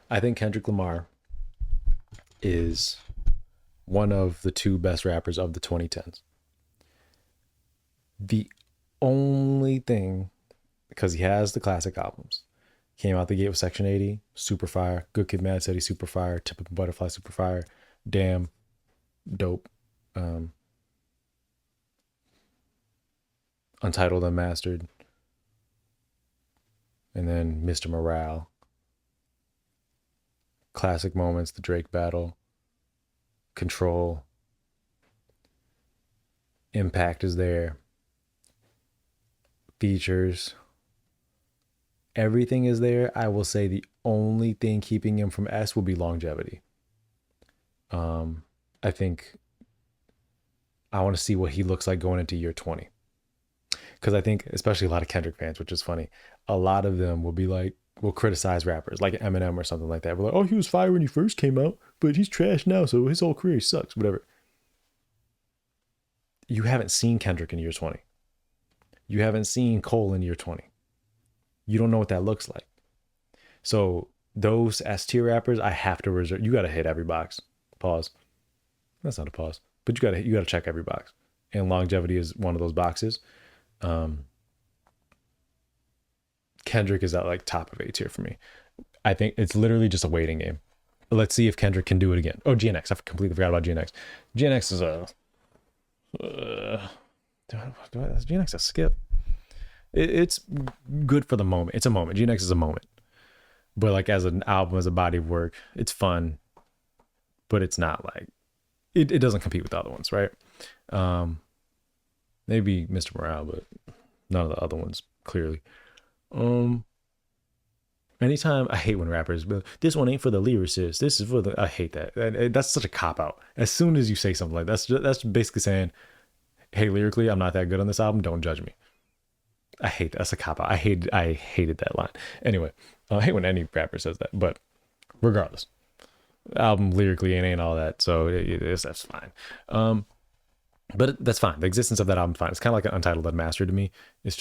I think Kendrick Lamar is one of the two best rappers of the 2010s. The only thing, because he has the classic albums, came out the gate with Section 80, super fire. Good Kid, Mad City, super fire. Tip of a Butterfly, super fire. Damn, dope. Um, Untitled, Unmastered, and then Mr. Morale. Classic moments, the Drake battle, Control, Impact is there, features, everything is there. I will say the only thing keeping him from S will be longevity. I think I want to see what he looks like going into year 20. Because I think, especially a lot of Kendrick fans, which is funny, a lot of them will be like, will criticize rappers like Eminem or something like that. We're like, oh, he was fire when he first came out, but he's trash now, so his whole career sucks, whatever. You haven't seen Kendrick in year 20. You haven't seen Cole in year 20. You don't know what that looks like. So those S tier rappers, I have to reserve. You got to hit every box. Pause. That's not a pause, but you gotta check every box. And longevity is one of those boxes. Um, Kendrick is at like top of A tier for me. I think it's literally just a waiting game. Let's see if Kendrick can do it again. Oh, GNX. I completely forgot about GNX. GNX is a. Is GNX a skip? It's good for the moment. It's a moment. GNX is a moment. But like as an album, as a body of work, it's fun. But it's not like. It doesn't compete with the other ones, right? Maybe Mr. Morale, but none of the other ones, clearly. Um, Anytime I hate when rappers, but this one ain't for the lyricists. This is for the. I hate that. That's such a cop out. As soon as you say something like that's basically saying, "Hey, lyrically, I'm not that good on this album. Don't judge me." I hate that. That's a cop out. I hated that line. Anyway, I hate when any rapper says that. But regardless, album lyrically ain't all that. So that's fine. But that's fine. The existence of that album is fine. It's kind of like an Untitled Unmastered to me. It's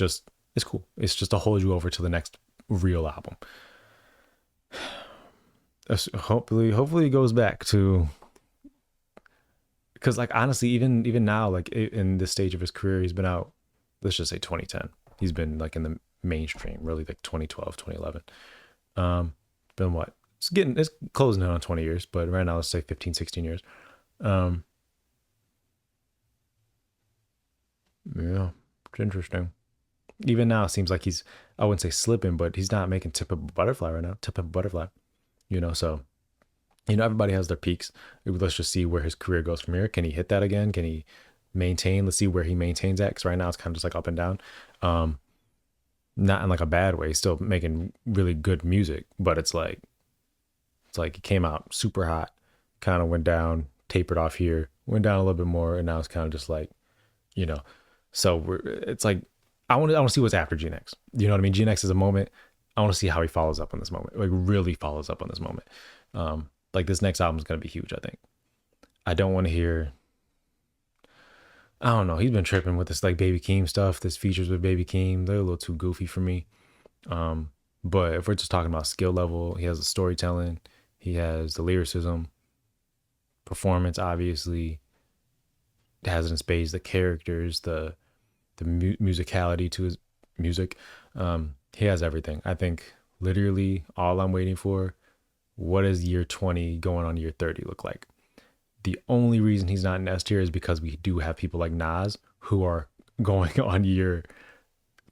cool. It's just to hold you over to the next real album. Hopefully it goes back to, because like honestly, even now, like in this stage of his career, he's been out. Let's just say 2010. He's been like in the mainstream, really like 2012, 2011. Been what? It's closing in on 20 years, but right now let's say 15, 16 years. Yeah, it's interesting. Even now, it seems like I wouldn't say slipping, but he's not making Tip of a Butterfly right now. Tip of a Butterfly, so, everybody has their peaks. Let's just see where his career goes from here. Can he hit that again? Can he maintain? Let's see where he maintains at. Because right now it's kind of just like up and down. Not in like a bad way. He's still making really good music, but it's like he came out super hot, kind of went down, tapered off here, went down a little bit more, and now it's kind of just like, you know. So it's like I want to see what's after GNX. You know what I mean? GNX is a moment. I want to see how he follows up on this moment. Like really follows up on this moment. Like this next album is gonna be huge. I think. I don't want to hear. I don't know. He's been tripping with this like Baby Keem stuff. This features with Baby Keem. They're a little too goofy for me. But if we're just talking about skill level, he has the storytelling. He has the lyricism, performance. Obviously, has it in spades. The characters, the musicality to his music. He has everything. I think literally all I'm waiting for, what does year 20 going on year 30 look like? The only reason he's not in S tier is because we do have people like Nas who are going on year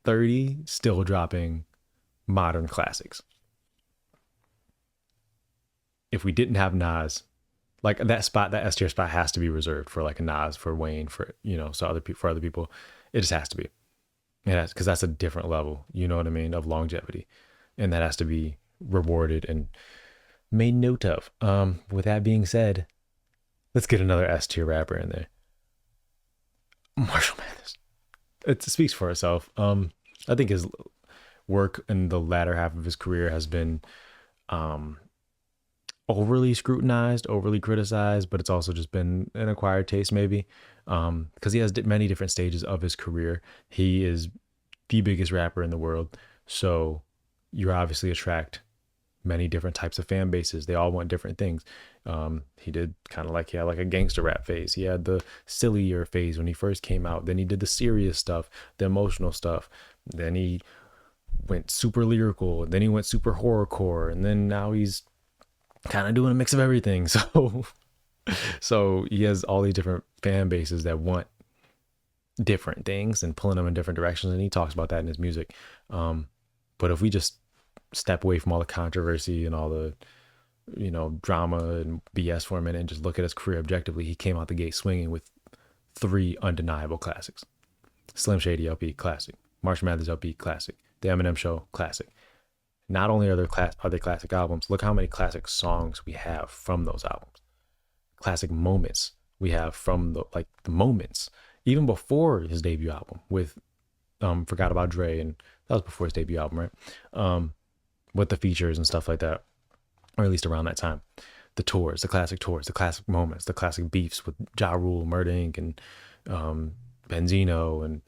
30 still dropping modern classics. If we didn't have Nas, like that spot, that S tier spot has to be reserved for like a Nas, for Wayne, for so for other people. It just has to be. It has, because that's a different level, you know what I mean, of longevity. And that has to be rewarded and made note of. With that being said, let's get another S tier rapper in there. Marshall Mathers. It speaks for itself. I think his work in the latter half of his career has been overly scrutinized, overly criticized, but it's also just been an acquired taste, maybe, because he has many different stages of his career. He is the biggest rapper in the world, so you obviously attract many different types of fan bases. They all want different things. He did kind of like, he had like a gangster rap phase. He had the sillier phase when he first came out. Then he did the serious stuff, the emotional stuff. Then he went super lyrical. Then he went super horrorcore. And then now he's kind of doing a mix of everything. So he has all these different fan bases that want different things and pulling them in different directions. And he talks about that in his music. But if we just step away from all the controversy and all the, drama and BS for a minute and just look at his career objectively, he came out the gate swinging with three undeniable classics. Slim Shady LP, classic. March Mathers LP, classic. The Eminem Show, classic. Not only are they classic albums, look how many classic songs we have from those albums. Classic moments we have from the moments, even before his debut album with Forgot About Dre, and that was before his debut album, right? With the features and stuff like that, or at least around that time. The tours, the classic moments, the classic beefs with Ja Rule, Murder Inc., and Benzino, and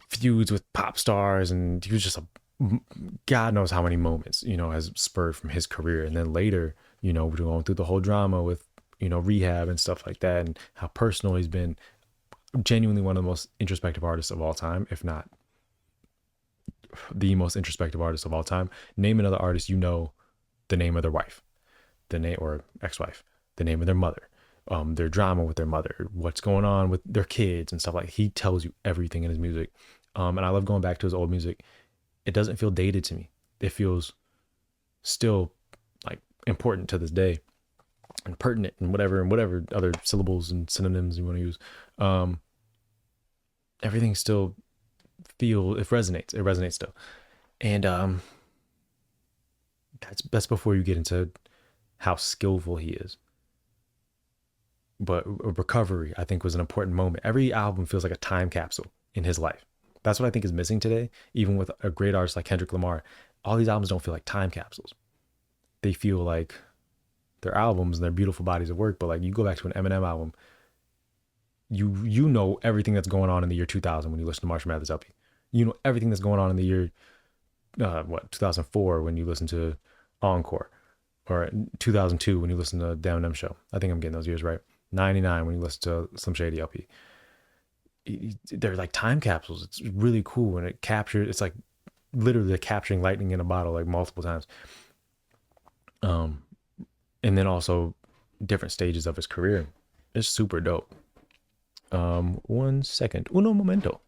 feuds with pop stars, and he was just God knows how many moments, has spurred from his career. And then later, we're going through the whole drama with, rehab and stuff like that, and how personal he's been. Genuinely one of the most introspective artists of all time, if not the most introspective artist of all time. Name another artist, the name of their wife, the name or ex-wife, the name of their mother, their drama with their mother, what's going on with their kids and stuff. Like, he tells you everything in his music. And I love going back to his old music. It doesn't feel dated to me. It feels still like important to this day and pertinent and whatever other syllables and synonyms you want to use. Everything still it resonates still. And that's before you get into how skillful he is. But recovery, I think, was an important moment. Every album feels like a time capsule in his life. That's what I think is missing today. Even with a great artist like Kendrick Lamar, all these albums don't feel like time capsules. They feel like they're albums and they're beautiful bodies of work. But like, you go back to an Eminem album, you know everything that's going on in the year 2000 when you listen to March Mathers LP. You know everything that's going on in the year 2004 when you listen to Encore, or 2002 when you listen to the Eminem Show. I think I'm getting those years right. 99 when you listen to Slim Shady LP. They're like time capsules. It's really cool, and it's like literally capturing lightning in a bottle, like multiple times. And then also different stages of his career. It's super dope. 1 second, uno momento.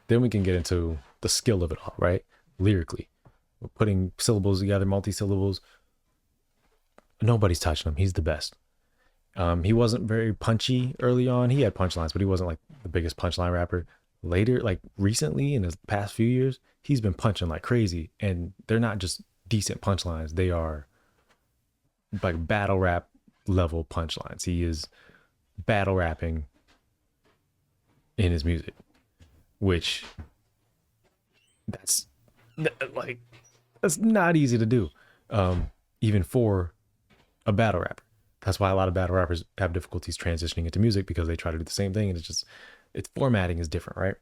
Then we can get into the skill of it all, right? Lyrically, we're putting syllables together, multi-syllables. Nobody's touching him. He's the best. He wasn't very punchy early on. He had punchlines, but he wasn't like the biggest punchline rapper. Later, like recently in his past few years, he's been punching like crazy, and they're not just decent punchlines. They are like battle rap level punchlines. He is battle rapping in his music, which that's not easy to do, even for a battle rapper. That's why a lot of battle rappers have difficulties transitioning into music, because they try to do the same thing, and its formatting is different, right?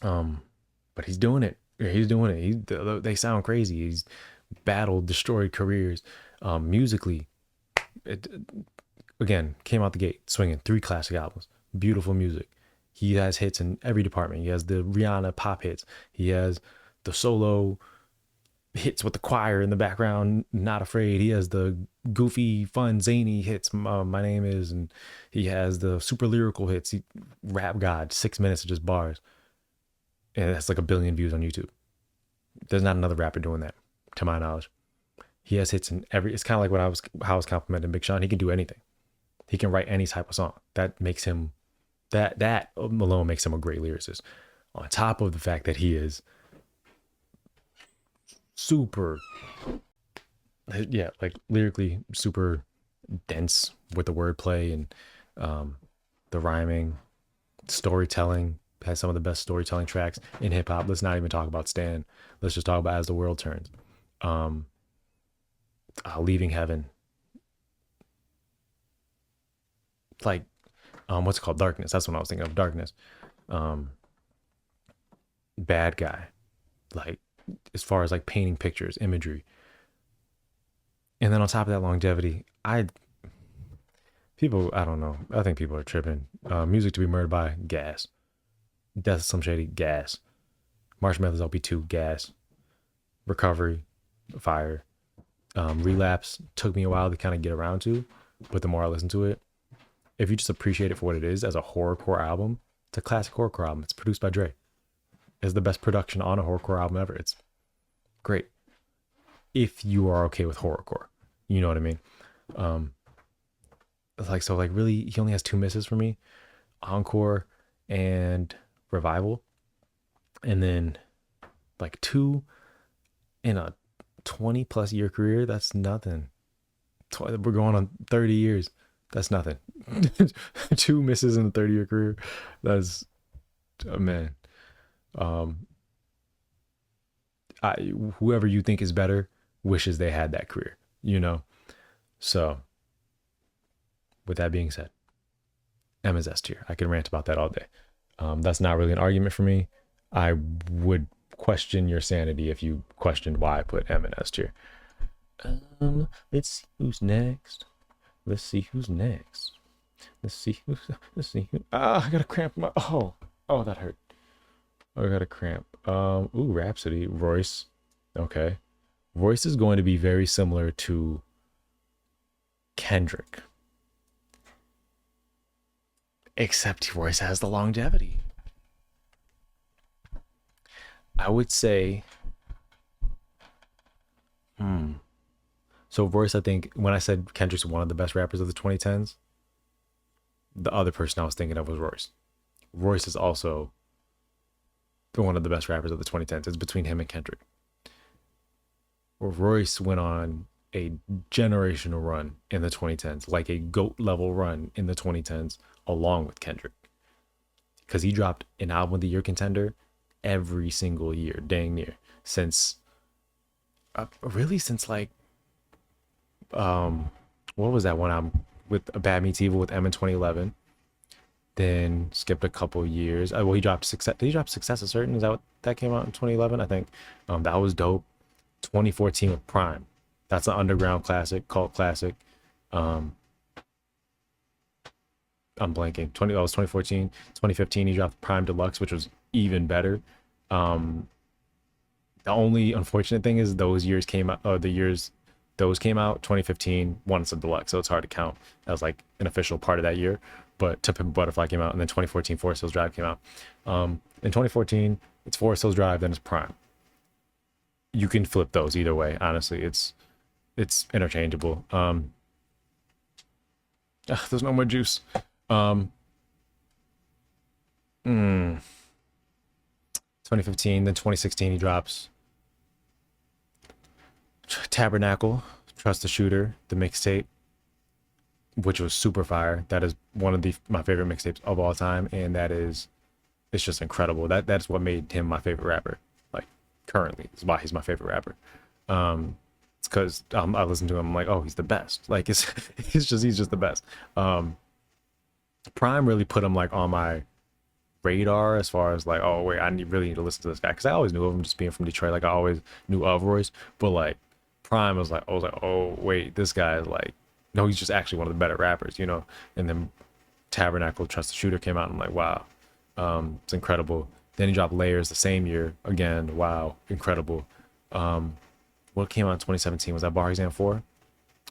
But he's doing it. They sound crazy. He's battled, destroyed careers. Musically, again, came out the gate swinging, 3 classic albums, beautiful music. He has hits in every department. He has the Rihanna pop hits. He has the solo hits with the choir in the background, Not Afraid. He has the goofy, fun, zany hits, My Name Is, and he has the super lyrical hits. Rap God, 6 minutes of just bars, and that's like 1 billion views on YouTube. There's not another rapper doing that, to my knowledge. He has hits in every. It's kind of like how I was complimenting Big Sean. He can do anything. He can write any type of song. That makes him, that alone makes him a great lyricist. On top of the fact that he is super, like lyrically super dense with the wordplay and the rhyming, storytelling. Has some of the best storytelling tracks in hip hop. Let's not even talk about Stan. Let's just talk about As the World Turns. Leaving Heaven. Like, what's it called? Darkness. That's what I was thinking of. Darkness. Bad Guy. Like, as far as like painting pictures, imagery. And then on top of that longevity, I don't know. I think people are tripping. Music to be murdered by gas. Death of Slim Shady, gas. Marshall Mathers LP2, gas. Recovery, fire. Relapse took me a while to kind of get around to, but the more I listen to it, if you just appreciate it for what it is as a horrorcore album, it's a classic horrorcore album. It's produced by Dre. It's the best production on a horrorcore album ever. It's great if you are okay with horrorcore. You know what I mean? Um, like so, like really, he only has two misses for me: Encore and Revival, and then like two in a 20 plus year career. That's nothing. We're going on 30 years. That's nothing. Two misses in a 30-year career. That's man. Um, whoever you think is better wishes they had that career. You know. So, with that being said, M is S tier. I can rant about that all day. That's not really an argument for me. I would question your sanity if you questioned why I put M in S tier. Let's see who's next. Let's see who's next. Let's see who's. Let's see who. I got a cramp. Oh, that hurt. Oh, I got a cramp. Rhapsody, Royce. Okay, Royce is going to be very similar to Kendrick, except Royce has the longevity. I would say, so Royce, I think when I said Kendrick's one of the best rappers of the 2010s, the other person I was thinking of was Royce. Royce is also one of the best rappers of the 2010s. It's between him and Kendrick. Royce went on a generational run in the 2010s, like a GOAT level run in the 2010s, along with Kendrick. Because he dropped an album of the year contender every single year, dang near, since like what was that one album with a Bad Meets Evil with M in 2011? Then skipped a couple years. Well, he dropped Success. Did he drop Success is Certain? Is that what that came out in 2011? I think that was dope. 2014 with Prime. That's an underground classic, cult classic. Um, I'm blanking. That was 2014. 2015 he dropped Prime Deluxe, which was even better. Um, the only unfortunate thing is those years came out. The years those came out. 2015 one is a deluxe, so it's hard to count. That was like an official part of that year. But To Pimp a Butterfly came out, and then 2014 Forest Hills Drive came out. In 2014 it's Forest Hills Drive, then it's Prime. You can flip those either way. Honestly, it's interchangeable. There's no more juice. Um, 2015, then 2016 he drops Tabernacle, Trust the Shooter, the mixtape, which was super fire. That is one of my favorite mixtapes of all time, and it's just incredible. That's what made him my favorite rapper. Like currently, is why he's my favorite rapper. It's because I listen to him, I'm like, oh, he's the best. Like he's just the best. Prime really put him like on my radar as far as like, oh wait, really need to listen to this guy, because I always knew of him just being from Detroit. Like I always knew of Royce, but like Prime was like, I was like, oh wait, this guy is like, no, he's just actually one of the better rappers, you know. And then Tabernacle, Trust the Shooter came out, and I'm like, wow, it's incredible. Then he dropped Layers the same year again. Wow, incredible. What came out in 2017? Was that Bar Exam 4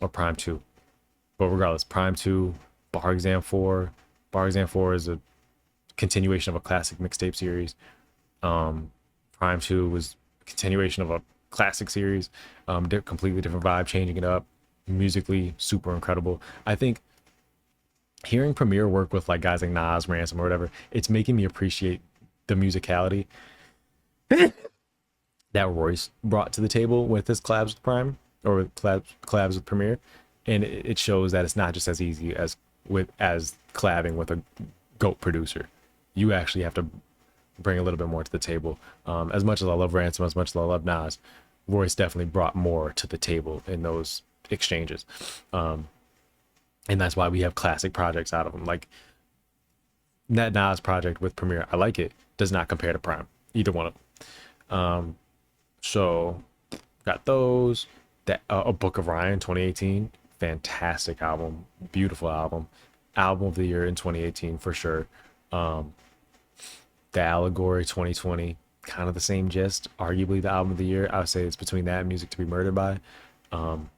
or Prime 2? But regardless, Prime 2, Bar Exam 4. Bar Exam 4 is a continuation of a classic mixtape series. Prime 2 was a continuation of a classic series. Completely different vibe, changing it up. Musically, super incredible. I think hearing Premier work with like guys like Nas, Ransom, or whatever, it's making me appreciate the musicality that Royce brought to the table with his collabs with Prime, or with collabs with Premier, and it shows that it's not just as easy as collabing with a GOAT producer. You actually have to bring a little bit more to the table. As much as I love Ransom, as much as I love Nas, Royce definitely brought more to the table in those exchanges, and that's why we have classic projects out of him. Like that Nas project with Premier, I like it. Does not compare to Prime, either one of them. So got those. That A Book of Ryan 2018, fantastic album, beautiful album of the year in 2018 for sure. Um, the Allegory 2020, kind of the same gist, arguably the album of the year. I would say it's between that and Music to Be Murdered By. Um,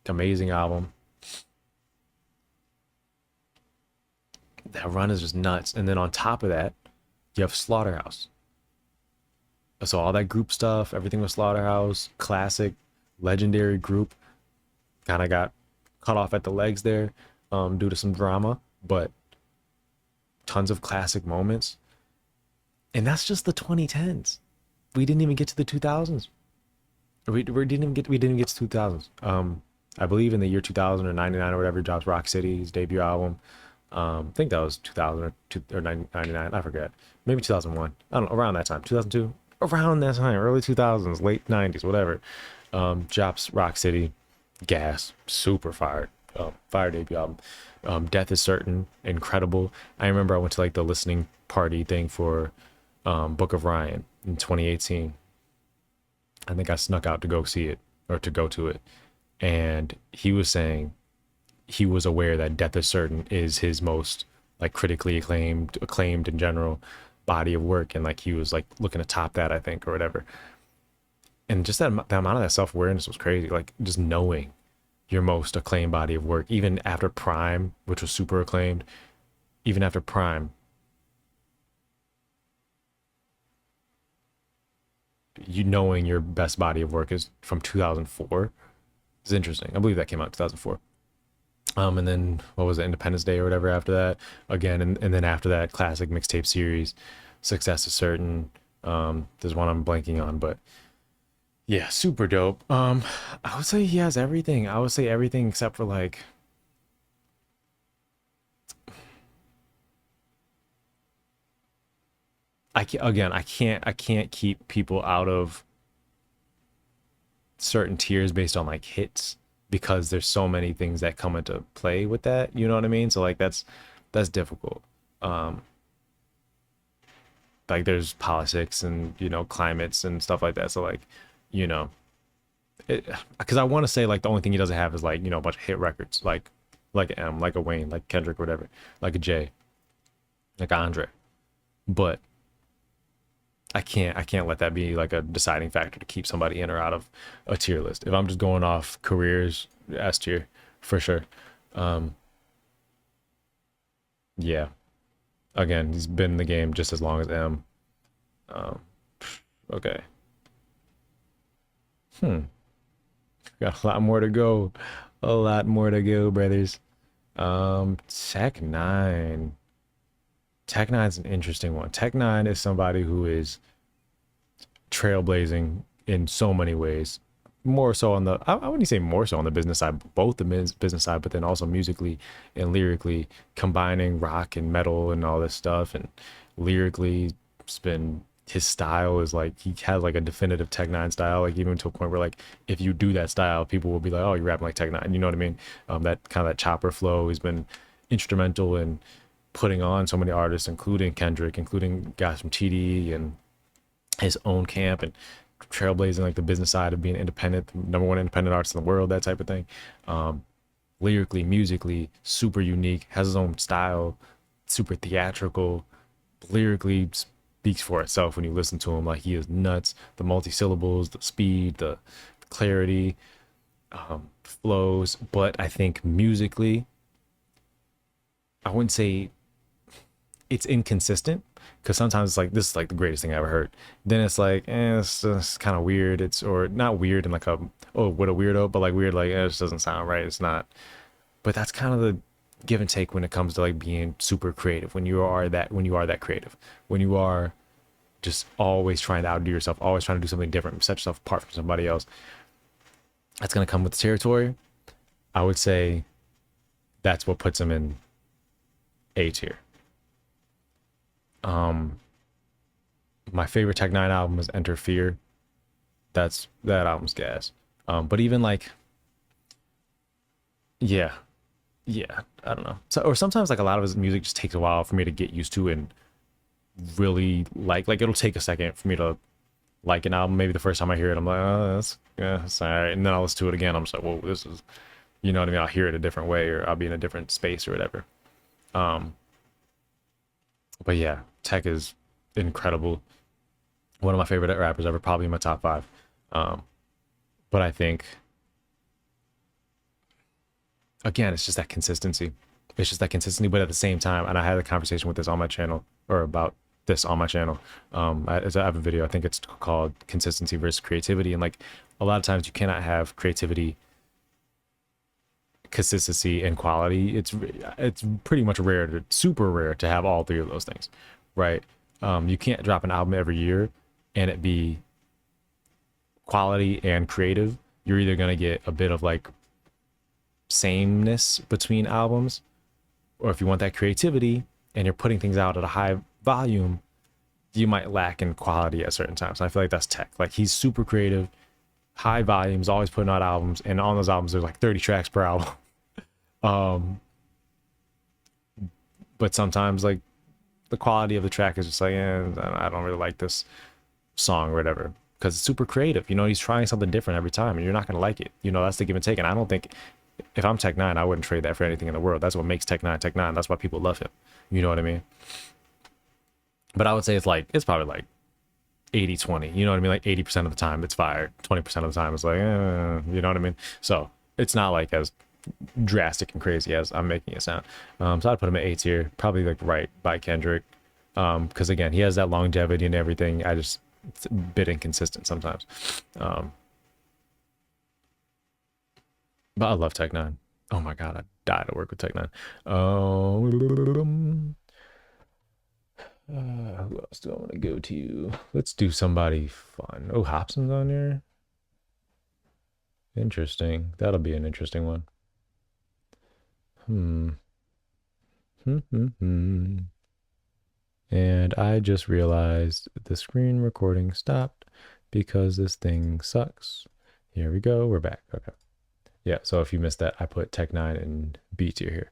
Amazing album. That run is just nuts. And then on top of that, you have Slaughterhouse. So all that group stuff, everything with Slaughterhouse, classic, legendary group, kind of got cut off at the legs there due to some drama, but tons of classic moments. And that's just the 2010s. We didn't even get to the 2000s. We didn't get to 2000s. I believe in the year 2000 or 99 or whatever, he drops Rock City, his debut album. I think that was 2000 or 99. I forget. Maybe 2001. I don't know. Around that time. 2002. Around that time. Early 2000s, late 90s, whatever. Drops Rock City, Gas, super fired. Fire debut album. Death is Certain, incredible. I remember I went to like the listening party thing for Book of Ryan in 2018. I think I snuck out to go see it or to go to it. And he was saying he was aware that Death is Certain is his most like critically acclaimed in general body of work, and like he was like looking to top that, I think, or whatever. And just that amount of that self-awareness was crazy, like just knowing your most acclaimed body of work, even after Prime, which was super acclaimed, even after Prime, you knowing your best body of work is from 2004 is interesting. I believe that came out in 2004. And then what was it, Independence Day or whatever after that again, and then after that, classic mixtape series, Success is Certain. There's one I'm blanking on, but yeah, super dope. I would say he has everything. I would say everything except for like I can't keep people out of certain tiers based on like hits because there's so many things that come into play with that, you know what I mean? So like that's difficult. um like there's politics and climates and stuff like that, so like you know because I want to say like the only thing he doesn't have is like a bunch of hit records, like a M, like a Wayne, like Kendrick, whatever, like a Jay, like Andre. But I can't let that be like a deciding factor to keep somebody in or out of a tier list. If I'm just going off careers, S tier for sure. Um, yeah. Again, he's been in the game just as long as M. Um, okay. Hmm. Got a lot more to go. A lot more to go, brothers. Tech Nine. Tech Nine's an interesting one. Tech Nine is somebody who is trailblazing in so many ways. More so on the, I wouldn't say more so on the business side, both the business side, but then also musically and lyrically, combining rock and metal and all this stuff. And lyrically, it's been, his style is like, he has like a definitive Tech Nine style, like even to a point where like if you do that style, people will be like, oh, you're rapping like Tech Nine. You know what I mean? That kind of that chopper flow has been instrumental in putting on so many artists, including Kendrick, including guys from TD and his own camp, and trailblazing like the business side of being independent, number one independent artist in the world, that type of thing. Um, Lyrically, musically, super unique, has his own style, super theatrical. Lyrically speaks for itself when you listen to him. Like he is nuts. The multi syllables, the speed, the clarity, flows. But I think musically, I wouldn't say it's inconsistent, because sometimes it's like this is like the greatest thing I ever heard. Then it's like, it's kind of weird. It's, or not weird in like a, oh, what a weirdo, but like weird, like it just doesn't sound right. It's not. But that's kind of the give and take when it comes to like being super creative. When you are that creative, when you are just always trying to outdo yourself, always trying to do something different, set yourself apart from somebody else. That's gonna come with the territory. I would say that's what puts him in A tier. Um, my favorite Tech Nine album is Enter Fear. That album's gas. But even like, yeah, yeah, I don't know. So, or sometimes like a lot of his music just takes a while for me to get used to and really like it'll take a second for me to like an album. Maybe the first time I hear it, I'm like, oh, that's yeah, it's all right. And then I'll listen to it again. I'm just like, whoa, this is, you know what I mean? I'll hear it a different way, or I'll be in a different space or whatever. Um, but yeah, Tech is incredible. One of my favorite rappers ever, probably in my top five. Um, but I think again, it's just that consistency. It's just that consistency, but at the same time, and I had a conversation with this on my channel, or about this on my channel. I have a video. I think it's called "Consistency versus Creativity," and like a lot of times you cannot have creativity, consistency, and quality. It's pretty much rare, to super rare, to have all three of those things, right? You can't drop an album every year and it be quality and creative. You're either gonna get a bit of like sameness between albums, or if you want that creativity and you're putting things out at a high volume, you might lack in quality at certain times. And I feel like that's Tech. Like he's super creative, high volumes, always putting out albums, and on those albums there's like 30 tracks per album. Um, but sometimes like the quality of the track is just like, I don't really like this song or whatever, because it's super creative. You know, he's trying something different every time, and you're not gonna like it. You know, that's the give and take. And I don't think if I'm Tech 9, I wouldn't trade that for anything in the world. That's what makes Tech 9 Tech 9. That's why people love him. You know what I mean? But I would say it's probably like 80-20. You know what I mean? Like 80% of the time it's fire. 20% of the time it's like, you know what I mean? So it's not like as drastic and crazy as I'm making it sound. So I'd put him at A tier, probably like right by Kendrick. Because again, he has that longevity and everything. It's a bit inconsistent sometimes. Um, but I love Tech 9. Oh my god, I die to work with Tech 9. Who else do I want to go to? Let's do somebody fun. Oh, Hobson's on there. Interesting. That'll be an interesting one. Hmm. And I just realized the screen recording stopped because this thing sucks. Here we go. We're back. Okay. Yeah. So if you missed that, I put Tech 9 and B tier here.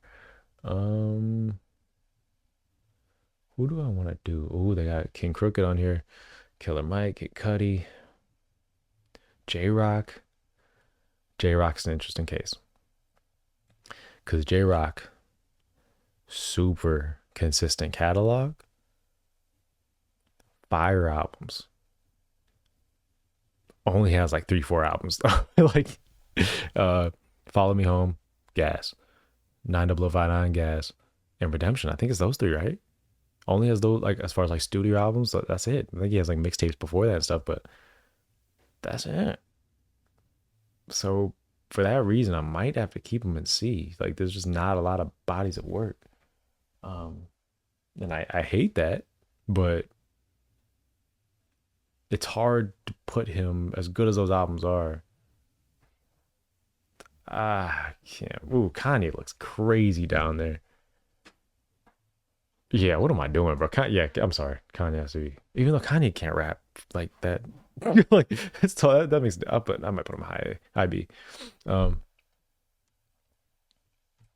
Who do I want to do? Oh, they got King Crooked on here. Killer Mike, Kid Cudi, J Rock. J Rock's an interesting case because J Rock, super consistent catalog, fire albums. Only has like 3-4 albums though. Like uh Follow Me Home, Gas, 90059, Gas, and Redemption. I think it's those three, right? Only has those, like as far as like studio albums, that's it. I think he has like mixtapes before that and stuff, but that's it. So for that reason, I might have to keep him in C. Like there's just not a lot of bodies of work. Um and I hate that, but it's hard to put him, as good as those albums are. I can't. Ooh, Kanye looks crazy down there. Yeah, what am I doing, bro? Yeah, I'm sorry. Kanye has to be. Even though Kanye can't rap like that, like it's that makes up. But I might put him high B, um,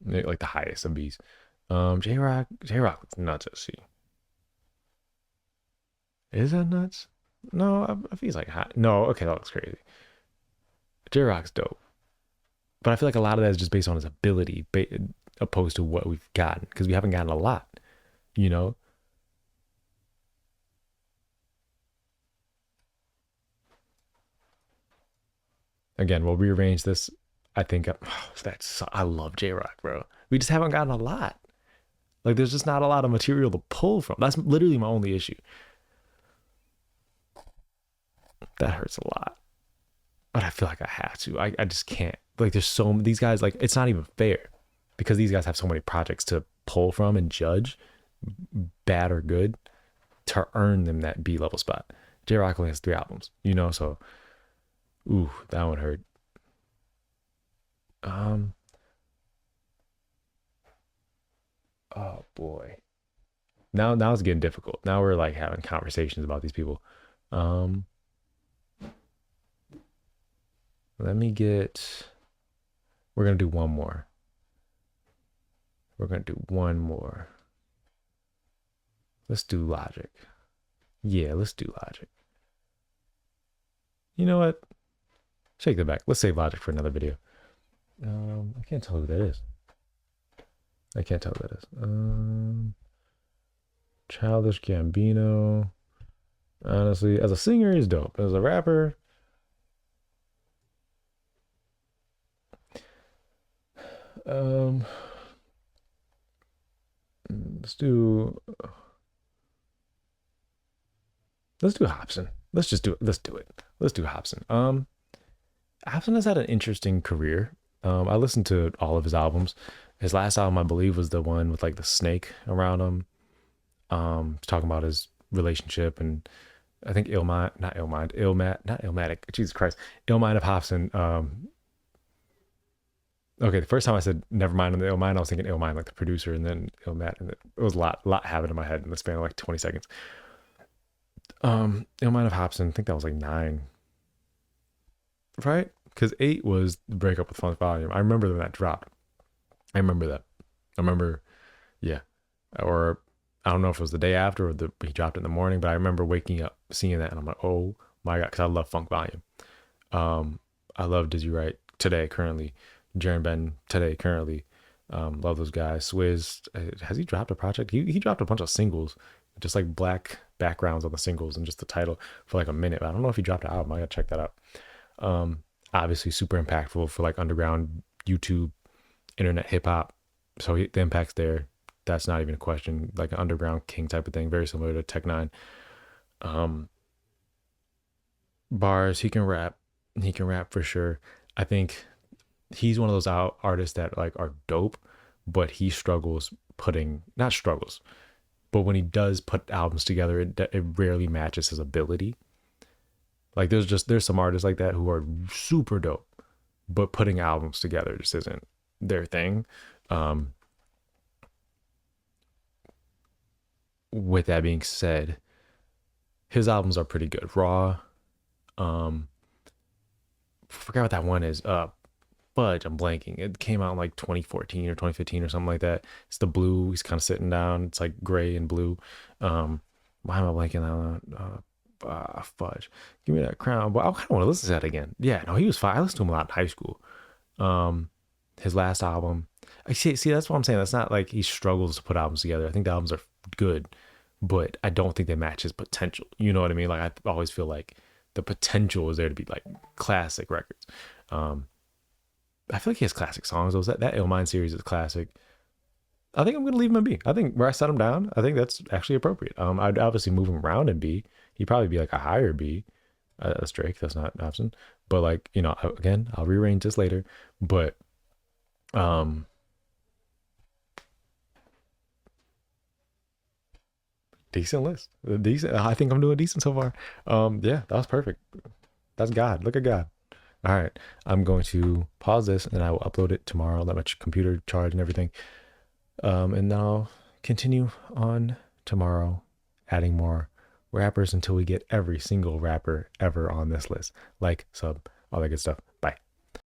like the highest of B's. J Rock looks nuts at C. Is that nuts? No, I feel like high. No, okay, that looks crazy. J Rock's dope, but I feel like a lot of that is just based on his ability, opposed to what we've gotten, because we haven't gotten a lot. You know, again, we'll rearrange this. I think I love J Rock, bro. We just haven't gotten a lot. Like, there's just not a lot of material to pull from. That's literally my only issue. That hurts a lot, but I feel like I have to. I just can't. Like, there's these guys. Like, it's not even fair because these guys have so many projects to pull from and judge, bad or good, to earn them that B level spot. J Rock only has 3 albums, so ooh, that one hurt. Um, oh boy. Now it's getting difficult. Now we're like having conversations about these people. Um, let me get. We're gonna do one more. We're gonna do one more. Let's do Logic. Yeah, let's do Logic. You know what? Shake that back. Let's save Logic for another video. I can't tell who that is. I can't tell who that is. Childish Gambino. Honestly, as a singer, he's dope. As a rapper, um, let's do Hobson. Let's just do it. Let's do it. Let's do Hobson. Hobson has had an interesting career. I listened to all of his albums. His last album, I believe, was the one with like the snake around him. Talking about his relationship, and I think not Illmatic. Jesus Christ, Illmind of Hobson. Okay, the first time I said never mind on the Illmind, I was thinking Illmind like the producer, and then Illmat, and it was a lot happened in my head in the span of like 20 seconds. Illmind of Hobson, I think that was like 9, right? Because 8 was the breakup with Funk Volume. I remember when that dropped. I remember that. I remember, yeah. Or I don't know if it was the day after or he dropped it in the morning, but I remember waking up, seeing that, and I'm like, oh my God, because I love Funk Volume. I love Dizzy Wright today, currently. Jaren Ben today, currently. Love those guys. Swizz, has he dropped a project? He dropped a bunch of singles, just like black backgrounds on the singles and just the title for like a minute. But I don't know if he dropped an album. I gotta check that out. Obviously super impactful for like underground YouTube, internet hip hop. So the impact's there. That's not even a question. Like an underground king type of thing, very similar to Tech N9ne. Bars, he can rap. He can rap for sure. I think he's one of those artists that like are dope, but he struggles putting, not struggles, but when he does put albums together, it rarely matches his ability. Like there's some artists like that who are super dope, but putting albums together just isn't their thing. Um, with that being said, his albums are pretty good. Raw, um, forgot what that one is. Fudge, I'm blanking. It came out in like 2014 or 2015 or something like that. It's the blue. He's kind of sitting down. It's like gray and blue. Why am I blanking on Fudge? Give me that crown. But I kind of want to listen to that again. Yeah, no, he was fine. I listened to him a lot in high school. Um, his last album. I see. That's what I'm saying. That's not like he struggles to put albums together. I think the albums are good, but I don't think they match his potential. You know what I mean? Like I always feel like the potential is there to be like classic records. Um, I feel like he has classic songs. Those that Illmind series is classic. I think I'm gonna leave him in B. I think where I set him down, I think that's actually appropriate. I'd obviously move him around in B. He'd probably be like a higher B. That's Drake. That's not Dobson. But like again, I'll rearrange this later. But um, decent list. Decent. I think I'm doing decent so far. Yeah, that was perfect. That's God. Look at God. All right, I'm going to pause this and I will upload it tomorrow. Let my computer charge and everything. And then I'll continue on tomorrow, adding more rappers until we get every single rapper ever on this list, like, sub, all that good stuff.